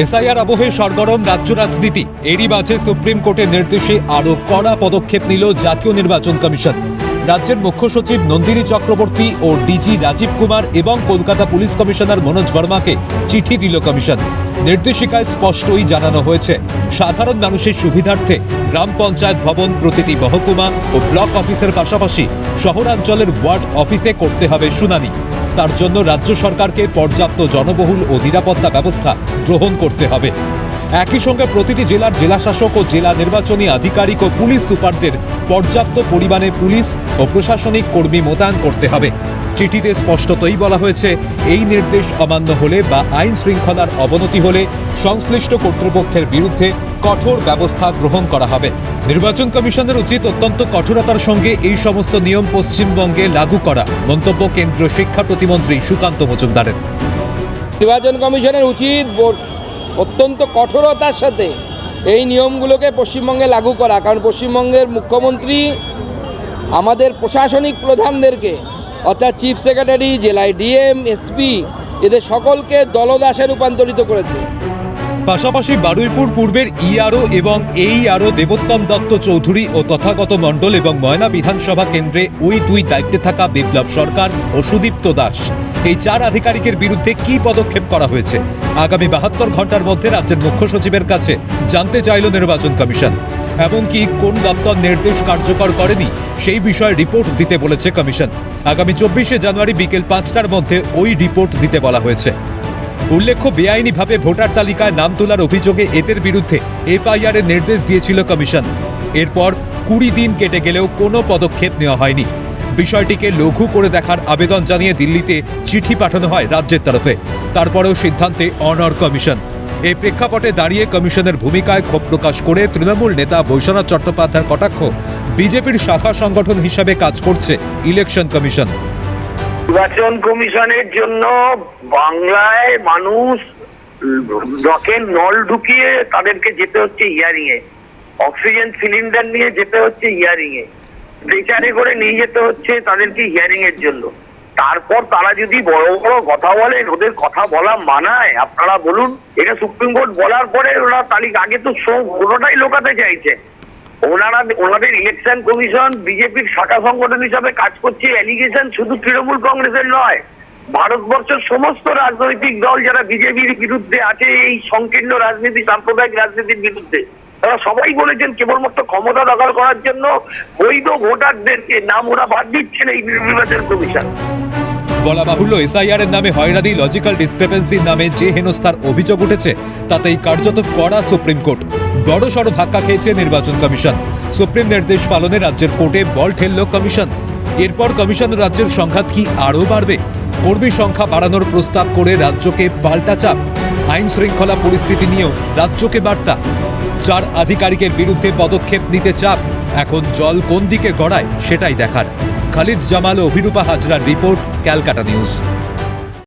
SIR আবহে সরগরম রাজ্য রাজনীতি। এরই মাঝে সুপ্রিম কোর্টের নির্দেশে আরও কড়া পদক্ষেপ নিল জাতীয় নির্বাচন কমিশন। রাজ্যের মুখ্য সচিব নন্দিনী চক্রবর্তী ও ডিজি রাজীব কুমার এবং কলকাতা পুলিশ কমিশনার মনোজ বর্মাকে চিঠি দিল কমিশন। নির্দেশিকায় স্পষ্টই জানানো হয়েছে, সাধারণ মানুষের সুবিধার্থে গ্রাম পঞ্চায়েত ভবন প্রতিটি মহকুমা ও ব্লক অফিসের পাশাপাশি শহরাঞ্চলের ওয়ার্ড অফিসে করতে হবে শুনানি। তার জন্য রাজ্য সরকারকে পর্যাপ্ত জনবহুল ও নিরাপত্তা ব্যবস্থা গ্রহণ করতে হবে। একই সঙ্গে প্রতিটি জেলার জেলাশাসক ও জেলা নির্বাচনী আধিকারিক ও পুলিশ সুপারদের পর্যাপ্ত পরিমাণে পুলিশ ও প্রশাসনিক কর্মী মোতায়েন করতে হবে। চিঠিতে স্পষ্টতই বলা হয়েছে, এই নির্দেশ অমান্য হলে বা আইন শৃঙ্খলার অবনতি হলে সংশ্লিষ্ট কর্তৃপক্ষের বিরুদ্ধে কঠোর ব্যবস্থা গ্রহণ করা হবে। নির্বাচন কমিশনের উচিত অত্যন্ত কঠোরতার সঙ্গে এই সমস্ত নিয়ম পশ্চিমবঙ্গে লাগু করা, মন্তব্য কেন্দ্রীয় শিক্ষা প্রতিমন্ত্রী সুকান্ত মজুমদারের। নির্বাচন কমিশনের উচিত অত্যন্ত কঠোরতার সাথে এই নিয়মগুলোকে পশ্চিমবঙ্গে লাগু করা, কারণ পশ্চিমবঙ্গের মুখ্যমন্ত্রী আমাদের প্রশাসনিক প্রধানদেরকে অর্থাৎ চিফ সেক্রেটারি, জেলায় ডিএম, এসপি এদের সকলকে দলদাসে রূপান্তরিত করেছে। পাশাপাশি বারুইপুর পূর্বের ইআরও এবং এইআরও দেবোত্তম দত্ত চৌধুরী ও তথাগত মণ্ডল এবং ময়না বিধানসভা কেন্দ্রে ওই দুই দায়িত্বে থাকা বিপ্লব সরকার ও সুদীপ্ত দাস, এই চার আধিকারিকের বিরুদ্ধে কি পদক্ষেপ করা হয়েছে আগামী 72 ঘন্টার মধ্যে রাজ্যের মুখ্য সচিবের কাছে জানতে চাইল নির্বাচন কমিশন। এমনকি কোন দপ্তর নির্দেশ কার্যকর করেনি সেই বিষয়ে রিপোর্ট দিতে বলেছে কমিশন। আগামী 24শে জানুয়ারি বিকেল 5টার মধ্যে ওই রিপোর্ট দিতে বলা হয়েছে। উল্লেখ্য, বেআইনিভাবে ভোটার তালিকায় নাম তোলার অভিযোগে এদের বিরুদ্ধে এফআইআর এর নির্দেশ দিয়েছিল কমিশন। এরপর 20 দিন কেটে গেলেও কোনো পদক্ষেপ নেওয়া হয়নি। বিষয়টিকে লঘু করে দেখার আবেদন জানিয়ে দিল্লিতে চিঠি পাঠানো হয় রাজ্যের তরফে। তারপরেও সিদ্ধান্তে অনড় কমিশন। এই প্রেক্ষাপটে দাঁড়িয়ে কমিশনের ভূমিকায় ক্ষোভ প্রকাশ করে তৃণমূল নেতা বৈশ্বনাথ চট্টোপাধ্যায়ের কটাক্ষ, বিজেপির শাখা সংগঠন হিসাবে কাজ করছে ইলেকশন কমিশন। নির্বাচন কমিশনের জন্য বাংলায় মানুষ নখে নল ঢুকিয়ে তাদেরকে যেতে হচ্ছে হিয়ারিং এ, অক্সিজেন সিলিন্ডার নিয়ে যেতে হচ্ছে হিয়ারিং এ, স্ট্রেচারে করে নিয়ে যেতে হচ্ছে তাদেরকে হিয়ারিং এর জন্য। তারপর তারা যদি বড় বড় কথা বলেন, ওদের কথা বলা মানায়? আপনারা বলুন। এটা সুপ্রিম কোর্ট বলার পরে ওরা তালিকা আগে তো পুরোটাই লোকাতে চাইছে। ওনাদের ইলেকশন কমিশন বিজেপির শাখা সংগঠন হিসাবে কাজ করছে। অ্যালিগেশন শুধু তৃণমূল কংগ্রেসের নয়, ভারতবর্ষের সমস্ত রাজনৈতিক দল যারা বিজেপির বিরুদ্ধে আছে, এই সংকীর্ণ রাজনীতি, সাম্প্রদায়িক রাজনীতির বিরুদ্ধে, তারা সবাই বলেছেন কেবলমাত্র ক্ষমতা দখল করার জন্য বৈধ ভোটারদেরকে নাম ওরা বাদ দিচ্ছেন এই নির্বাচন কমিশন। বলা বাহুল্য, এসআইআর এর নামে হয়রানি, লজিক্যাল ডিসক্রিপেন্সির নামে যে হেনস্থার অভিযোগ উঠেছে তাতেই কার্যত কড়া সুপ্রিম কোর্ট। বড় সড় ধাক্কা খেয়েছে নির্বাচন কমিশন। সুপ্রিম নির্দেশ পালনে রাজ্যের কোর্টে বল ঠেলল কমিশন। এরপর কমিশন রাজ্যের সংঘাত কি আরও বাড়বে? কর্মী সংখ্যা বাড়ানোর প্রস্তাব করে রাজ্যকে পাল্টা চাপ। আইন শৃঙ্খলা পরিস্থিতি নিয়েও রাজ্যকে বার্তা। 4 আধিকারিকের বিরুদ্ধে পদক্ষেপ নিতে চাপ। এখন জল কোন দিকে গড়ায় সেটাই দেখার। খালিদ জামাল ও অভিরূপা হাজরার রিপোর্ট, ক্যালকাটা নিউজ।